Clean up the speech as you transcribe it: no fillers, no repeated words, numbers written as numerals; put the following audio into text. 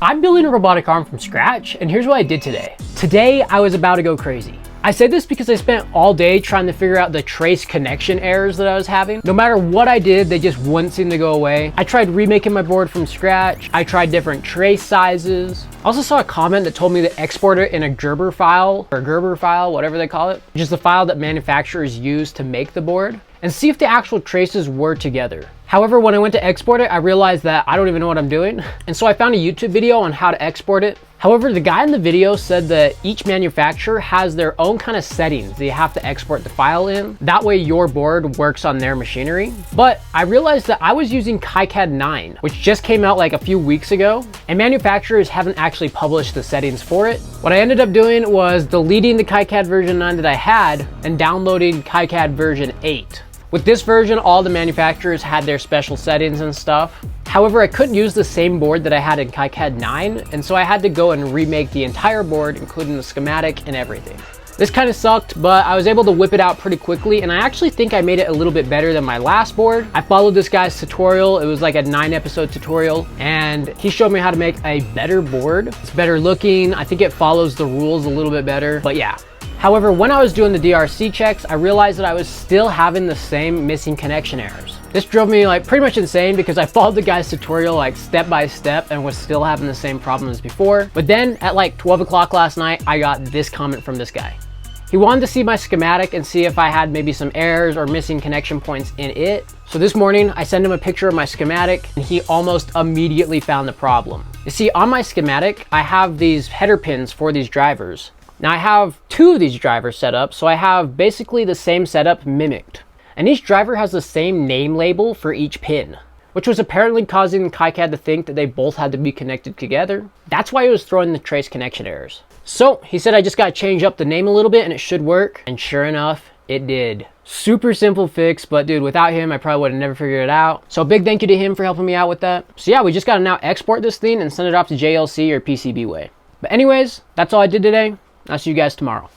I'm building a robotic arm from scratch, and here's what I did today. Today, I was about to go crazy. I say this because I spent all day trying to figure out the trace connection errors that I was having. No matter what I did, they just wouldn't seem to go away. I tried remaking my board from scratch. I tried different trace sizes. I also saw a comment that told me to export it in a Gerber file, or Gerber file, whatever they call it, which is the file that manufacturers use to make the board, and see if the actual traces were together. However, when I went to export it, I realized that I don't even know what I'm doing. And so I found a YouTube video on how to export it. However, the guy in the video said that each manufacturer has their own kind of settings that you have to export the file in. That way your board works on their machinery. But I realized that I was using KiCad 9, which just came out like a few weeks ago, and manufacturers haven't actually published the settings for it. What I ended up doing was deleting the KiCad version 9 that I had and downloading KiCad version 8. With this version, all the manufacturers had their special settings and stuff. However, I couldn't use the same board that I had in KiCad 9, and so I had to go and remake the entire board, including the schematic and everything. This kind of sucked, but I was able to whip it out pretty quickly, and I actually think I made it a little bit better than my last board. I followed this guy's tutorial. It was like a 9-episode tutorial, and he showed me how to make a better board. It's better looking. I think it follows the rules a little bit better, but yeah. However, when I was doing the DRC checks, I realized that I was still having the same missing connection errors. This drove me like pretty much insane because I followed the guy's tutorial like step by step and was still having the same problem as before. But then at like 12 o'clock last night, I got this comment from this guy. He wanted to see my schematic and see if I had maybe some errors or missing connection points in it. So this morning I sent him a picture of my schematic and he almost immediately found the problem. You see, on my schematic, I have these header pins for these drivers. Now I have 2 of these drivers set up, so I have basically the same setup mimicked. And each driver has the same name label for each pin, which was apparently causing KiCad to think that they both had to be connected together. That's why it was throwing the trace connection errors. So he said I just got to change up the name a little bit and it should work. And sure enough, it did. Super simple fix, but dude, without him, I probably would have never figured it out. So a big thank you to him for helping me out with that. So yeah, we just got to now export this thing and send it off to JLC or PCBWay. But anyways, that's all I did today. I'll see you guys tomorrow.